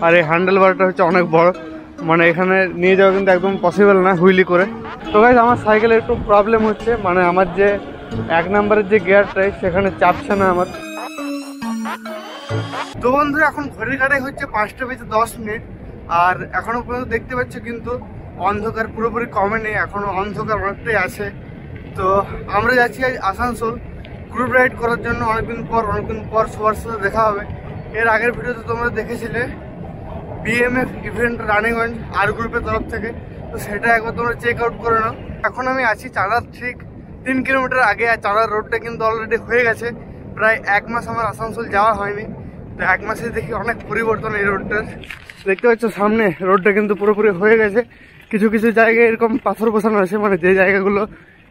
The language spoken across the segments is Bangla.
আর এই হ্যান্ডেল বারটা হচ্ছে অনেক বড়, মানে এখানে নিয়ে যাওয়া কিন্তু একদম পসিবল না হুইলি করে। তো গাইস আমার সাইকেলে একটু প্রবলেম হচ্ছে, মানে আমার যে 1 নম্বরের যে গিয়ারটাই সেখানে চাপছে না আমার। তো বন্ধুরা এখন ঘড়ির কাটাই হচ্ছে 5টা বেজে 10 মিনিট, আর এখনো পর্যন্ত দেখতে পাচ্ছ কিন্তু অন্ধকার পুরোপুরি কমেনি, এখনো অন্ধকার অনেকটাই আছে। তো আমরা যাচ্ছি আজ আসানসোল গ্রুপ রাইড করার জন্য। অনেকদিন পর সবার সাথে দেখা হবে। এর আগের ভিডিওতে তোমরা দেখেছিলে BMF ইভেন্ট রানিগঞ্জ আর গ্রুপের তরফ থেকে, তো সেটা একবার তোমরা চেক আউট করে নাও। এখন আমি আছি চাঁদার ঠিক 3 কিলোমিটার আগে, আর চাঁদার রোডটা কিন্তু অলরেডি হয়ে গেছে। প্রায় 1 মাস আমার আসানসোল যাওয়া হয়নি, তো 1 মাসে দেখি অনেক পরিবর্তন এই রোডটার। দেখতে পাচ্ছ সামনে রোডটা কিন্তু পুরোপুরি হয়ে গেছে। কিছু কিছু জায়গায় এরকম পাথর বসানো আছে, মানে যে জায়গাগুলো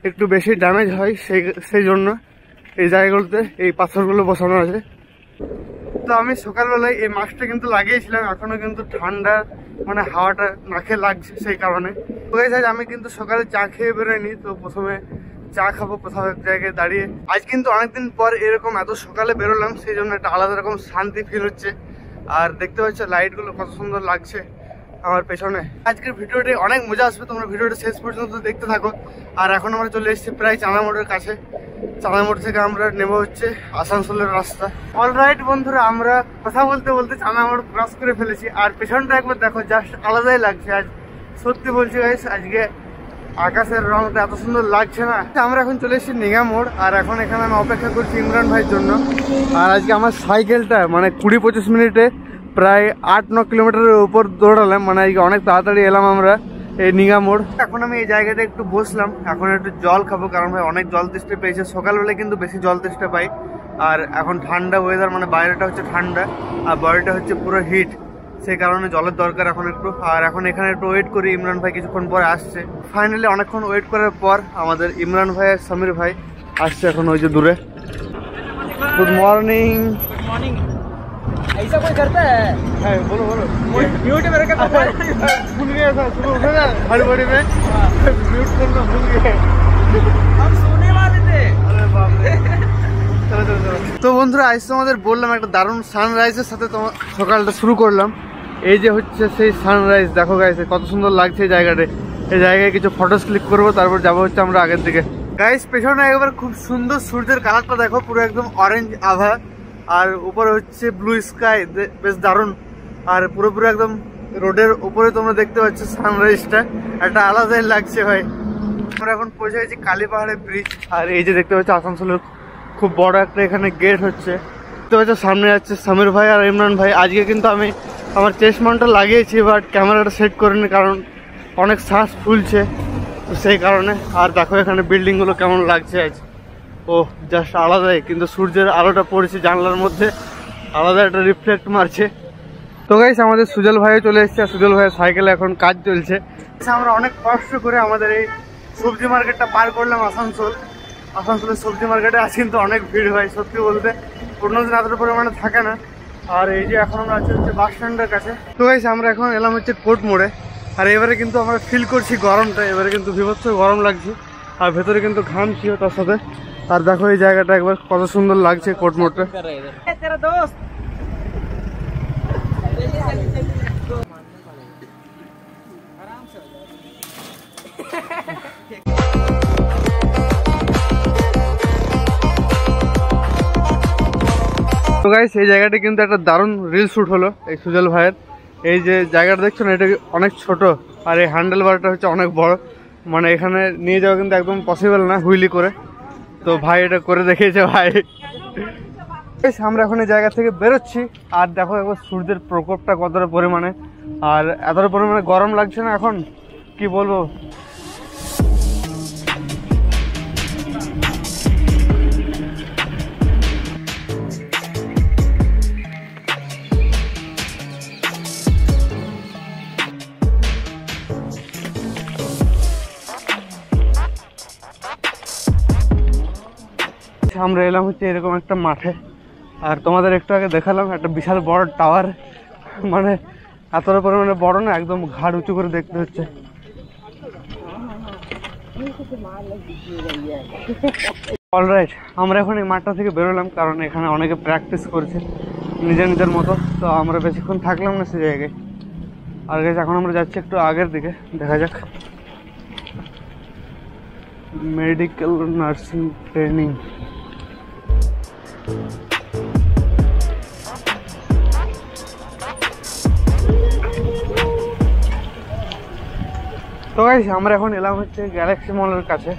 একটু বেশি ড্যামেজ হয় সেই জন্য এই জায়গাগুলোতে এই পাথরগুলো বসানো আছে। তো আমি সকালবেলায় এই মাস্কটা কিন্তু লাগিয়েছিলাম, এখনো কিন্তু ঠান্ডা, মানে হাওয়াটা নাকে লাগছে সেই কারণে। তো আমি কিন্তু সকালে চা খেয়ে বেরোয়নি, তো প্রথমে চা খাবো কোথাও এক জায়গায় দাঁড়িয়ে। আজ কিন্তু অনেকদিন পর এরকম এত সকালে বেরোলাম, সেই জন্য একটা আলাদা রকম শান্তি ফিল হচ্ছে। আর দেখতে পাচ্ছ লাইটগুলো কত সুন্দর লাগছে আমার পেছনে। আজকের ভিডিওটি অনেক মজা আসবে, তোমরা ভিডিওটা শেষ পর্যন্ত দেখতে থাকো। আর এখন আমরা চলে এসেছি প্রায় চাঁদা মোড়ের কাছে। চাঁদা মোড় থেকে আমরা নেবো হচ্ছে আসানসোলের রাস্তা। অলরাইট বন্ধুরা, আমরা কথা বলতে বলতে চাঁদা মোড় ক্রস করে ফেলেছি। আর পেছনটা একবার দেখো, জাস্ট আলাদাই লাগছে আজ। সত্যি বলছি গাইস, আজকে আকাশের রংটা এত সুন্দর লাগছে না। আমরা এখন চলে এসেছি নিগা মোড়, আর এখন এখানে আমি অপেক্ষা করছি ইমরান ভাইয়ের জন্য। আর আজকে আমার সাইকেলটা মানে 20-25 মিনিটে প্রায় 8-9 কিলোমিটারের উপর দৌড়ালাম, মানে আজকে অনেক তাড়াতাড়ি এলাম আমরা এই নিগা মোড়। এখন আমি এই জায়গাটা একটু বসলাম, এখন একটু জল খাবো, কারণ ভাই অনেক জল তেষ্টা পেয়েছে। সকালবেলায় কিন্তু বেশি জল তেষ্টা পাই, আর এখন ঠান্ডা ওয়েদার, মানে বাইরেটা হচ্ছে ঠান্ডা আর বডিটা হচ্ছে পুরো হিট, সেই কারণে জলের দরকার এখন একটু। আর এখন এখানে একটু ওয়েট করি, ইমরান ভাই কিছুক্ষণ পরে আসছে। ফাইনালি অনেকক্ষণ ওয়েট করার পর আমাদের ইমরান ভাই আর সমীর ভাই আসছে এখন ওই যে দূরে। Good morning. Good morning. ऐसा कोई करता है? बोलो बोलो। म्यूट मेरे का भूल गया था, सुबह उठे ना हड़बड़ी में म्यूट करना भूल गए। हम सोने वाले थे। अरे बाप रे। চলো চলো চলো। তো বন্ধুরা আজ তোমাদের বললাম একটা দারুণ সানরাইজের সাথে তোমার সকালটা শুরু করলাম। এই যে হচ্ছে সেই সানরাইজ, দেখো গাইস কত সুন্দর লাগছে এই জায়গাটা। এই জায়গায় কিছু ফটোস ক্লিক করবো, তারপর যাবো হচ্ছে আমরা আগের দিকে। গাইস পেছনে একবার খুব সুন্দর সূর্যের কালারটা দেখো, পুরো একদম অরেঞ্জ আভা, আর উপরে হচ্ছে ব্লু স্কাই, বেশ দারুণ। আর পুরোপুরি একদম রোডের উপরে তোমরা দেখতে পাচ্ছ সানরাইজটা, একটা আলাদাই লাগছে ভাই। আমরা এখন পৌঁছে গেছি কালীপাহাড়ের ব্রিজ, আর এই যে দেখতে পাচ্ছ আসানসোলের খুব বড় একটা এখানে গেট হচ্ছে। দেখতে পাচ্ছ সামনে যাচ্ছে সমীর ভাই আর ইমরান ভাই। আজকে কিন্তু আমি আমার চেস্ট মাউন্টটা লাগিয়েছি, বাট ক্যামেরাটা সেট করিনি, কারণ অনেক শ্বাস ফুলছে, তো সেই কারণে। আর দেখো এখানে বিল্ডিংগুলো কেমন লাগছে আজ, ও জাস্ট আলাদাই। কিন্তু সূর্যের আলোটা পড়েছে জানলার মধ্যে, আলাদা একটা রিফ্লেক্ট মারছে। তো গাইস আমাদের সুজল ভাইও চলে এসেছে, আর সুজল ভাইয়ের সাইকেলে এখন কাজ চলছে। আমরা অনেক কষ্ট করে আমাদের এই সবজি মার্কেটটা পার করলাম আসানসোলের সবজি মার্কেটে আজ কিন্তু অনেক ভিড় হয়, সত্যি বলতে অন্য দিন এতটা পরিমাণে থাকে না। আর এই যে এখন আমরা আছি হচ্ছে বাস স্ট্যান্ডের কাছে। তো গাইস আমরা এখন এলাম হচ্ছে কোর্ট মোড়ে, আর এবারে কিন্তু আমরা ফিল করছি গরমটা, এবারে কিন্তু বিভৎস গরম লাগছে, আর ভেতরে কিন্তু ঘামছিও তার সাথে। আর দেখো এই জায়গাটা একবার কত সুন্দর লাগছে কোর্ট মোড়টা। तेरा दोस्त তো গাইস এই জায়গাটা কিন্তু একটা দারুণ রিল শ্যুট হলো এই সুজল ভাইয়ের। এই যে জায়গাটা দেখছো না, এটা অনেক ছোট, আর এই হ্যান্ডেল বারটা হচ্ছে অনেক বড়, মানে এখানে নিয়ে যাওয়া কিন্তু একদম পসিবল না হুইলি করে। তো ভাই এটা করে দেখিয়েছে ভাই। আমরা এখন এই জায়গা থেকে বেরোচ্ছি, আর দেখো একবার সূর্যের প্রকোপটা কতটা পরিমাণে, আর এতটা পরিমাণে গরম লাগছে না এখন, কি বলবো। আমরা এলাম হচ্ছে এরকম একটা মাঠে, আর তোমাদের একটু আগে দেখালাম একটা বিশাল বড় টাওয়ার, মানে এতটা পরিমাণে বড় না, একদম ঘাড় উঁচু করে দেখতে হচ্ছে। অলরাইট আমরা এখন এই মাঠটা থেকে বেরোলাম, কারণ এখানে অনেকে প্র্যাকটিস করছে, নিজের নিজের মতো। তো আমরা বেশিক্ষণ থাকলাম না সে জায়গায়। আর গাইস এখন আমরা যাচ্ছি একটু আগের দিকে, দেখা যাক। Medical nursing training. तो गाइस আমরা এখন এলাম হচ্ছে গ্যালাক্সি মলের কাছে।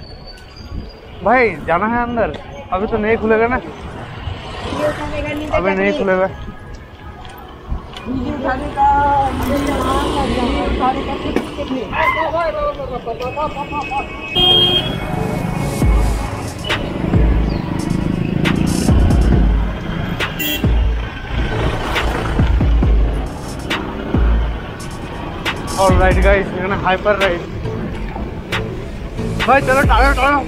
भाई जाना है अंदर? अभी तो नहीं खुलेगा ना? अभी नहीं खुलेगा। ऑलराइट गाइस, এখানে हाइपर राइड। भाई चलो टालो टालो।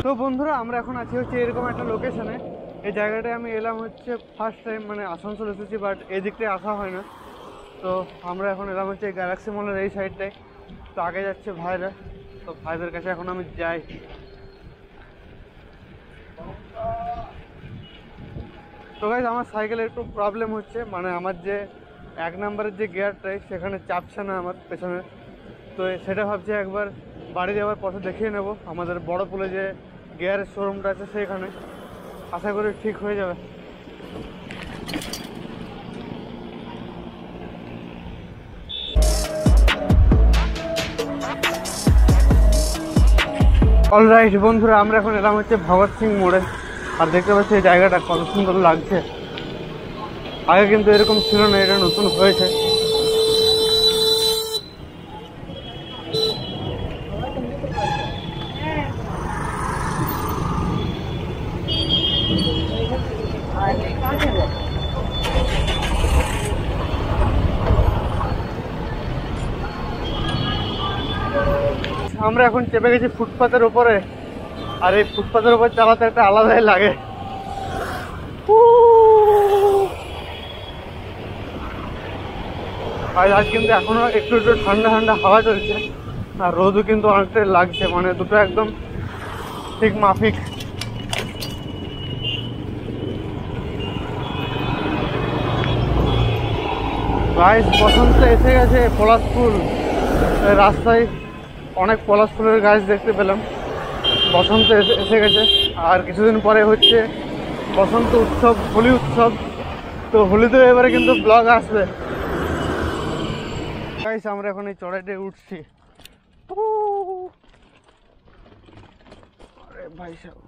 তো বন্ধুরা আমরা এখন আছি হচ্ছে এরকম একটা লোকেশনে। এই জায়গাটায় আমি এলাম হচ্ছে ফার্স্ট টাইম, মানে আসানসোল এসেছি, বাট এই দিকটায় আসা হয় না। তো আমরা এখন এলাম হচ্ছে গ্যালাক্সি মলের এই সাইডটায়। তো আগে যাচ্ছে ভাইরা, তো ভাইদের কাছে এখন আমি যাই। তো গাইস আমার সাইকেলে একটু প্রবলেম হচ্ছে, মানে আমার যে 1 নম্বরের যে গিয়ারটাই সেখানে চাপছে না আমার পেছনে। তো সেটা ভাবছি একবার বাড়ি যাওয়ার পথে দেখিয়ে নেব আমাদের বড় পুলে যে গিয়ারের শোরুমটা আছে সেইখানে, আশা করি ঠিক হয়ে যাবে। অলরাইট বন্ধুরা আমরা এখন এলাম হচ্ছে ভগৎ সিং মোড়ে। আর দেখতে পাচ্ছি এই জায়গাটা কত সুন্দর লাগছে। আগে কিন্তু এরকম ছিল না, এটা নতুন হয়েছে। আমরা এখন চেপে গেছি ফুটপাতের উপরে। আর এই ফুটপাতের উপর চালাতে একটা আলাদাই লাগে। আর আজ কিন্তু এখনো একটু একটু ঠান্ডা ঠান্ডা হাওয়া চলছে, আর রোদও কিন্তু অনেকটাই লাগছে, মানে দুটো একদম ঠিক মাফিক। গাইস বসন্ত এসে গেছে, পলাশ ফুল। রাস্তায় অনেক পলাশ ফুলের গাছ দেখতে পেলাম। বসন্ত এসে গেছে, আর কিছুদিন পরে হচ্ছে বসন্ত উৎসব, হোলি উৎসব। তো হোলিতেও এবারে কিন্তু ব্লগ আসবে। গাইস আমরা এখন এই চড়াইটায় উঠছি। আরে ভাই সাহেব,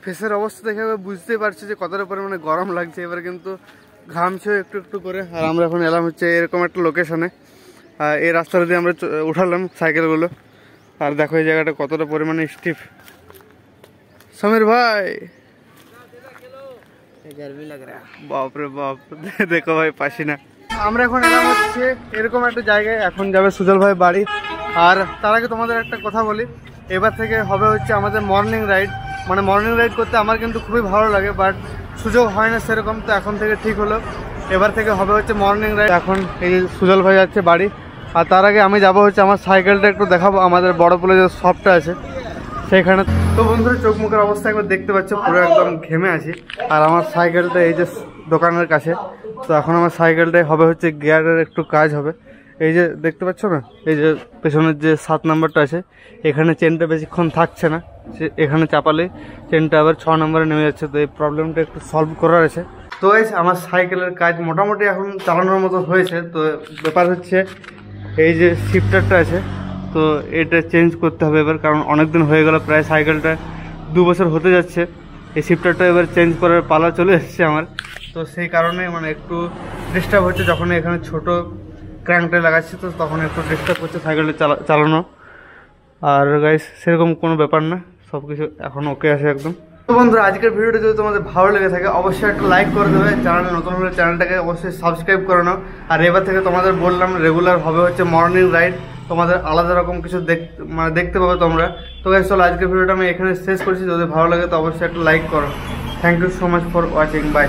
ফেসের অবস্থা দেখে বুঝতেই পারছি যে কতটা পরিমাণে গরম লাগছে। এবার কিন্তু ঘামছেও একটু একটু করে। আর আমরা এখন এলাম হচ্ছে এরকম একটা লোকেশনে। এই রাস্তাটা দিয়ে আমরা উঠালাম সাইকেলগুলো। আর দেখো এই জায়গাটা কতটা পরিমাণে স্টিফ। সমীর ভাই বাপরে বাপ, দেখো ভাই পাসিনা। আমরা এখন এলাম হচ্ছে এরকম একটা জায়গায়, এখন যাবে সুজল ভাই বাড়ি। আর তার আগে তোমাদের একটা কথা বলি, এবার থেকে হবে হচ্ছে আমাদের মর্নিং রাইড। মানে মর্নিং রাইড করতে আমার কিন্তু খুবই ভালো লাগে, বাট সুযোগ হয় না সেরকম। তো এখন থেকে ঠিক হলো, এবার থেকে হবে হচ্ছে মর্নিং রাইড। এখন এই সুজল ভাই যাচ্ছে বাড়ি। আর তার আগে আমি যাবো হচ্ছে আমার সাইকেলটা একটু দেখাবো, আমাদের বড় পুলে যে শপটা আছে সেখানে। তো বন্ধুরা চোখ মুখের অবস্থা একবার দেখতে পাচ্ছ, পুরো একদম ঘেমে আছি। আর আমার সাইকেলটা এই যে দোকানের কাছে। তো এখন আমার সাইকেলটাই হবে হচ্ছে গিয়ারের একটু কাজ হবে। এই যে দেখতে পাচ্ছ না, এই যে পেছনের যে 7 নম্বরটা আছে, এখানে চেনটা বেশিক্ষণ থাকছে না। এখানে চাপালে চেনটা আবার 6 নম্বরে নেমে যাচ্ছে। তো এই প্রবলেমটা একটু সলভ করার আছে। তো আমার সাইকেলের কাজ মোটামুটি এখন চালানোর মতো হয়েছে। তো ব্যাপার হচ্ছে এই যে শিফটারটা আছে, তো এটা চেঞ্জ করতে হবে এবার, কারণ অনেক দিন হয়ে গেল, প্রায় সাইকেলটা 2 বছর হতে যাচ্ছে। এই শিফটারটা এবার চেঞ্জ করার পালা চলে এসেছে আমার। তো সেই কারণে মানে একটু ডিস্টার্ব হচ্ছে, যখন এখানে ছোট ক্র্যাঙ্কটা লাগাচ্ছি তো তখন একটু ডিস্টার্ব হচ্ছে সাইকেলটা চালানো। আর গাইস সেরকম কোনো ব্যাপার না, সব কিছু এখন ওকে আছে একদম। তো বন্ধুরা আজকের ভিডিওটা যদি তোমাদের ভালো লেগে থাকে অবশ্যই একটা লাইক করে দেবে, চ্যানেল নতুন হলে চ্যানেলটাকে অবশ্যই সাবস্ক্রাইব করে নাও। আর এবার থেকে তোমাদের বললাম রেগুলার হবে হচ্ছে মর্নিং রাইড, তোমাদের আলাদা রকম কিছু দেখতে পাবে তোমরা। তো গাইস চলো আজকের ভিডিওটা আমি এখানে শেষ করছি, যদি ভালো লাগে তো অবশ্যই একটা লাইক করো। Thank you so much for watching, by.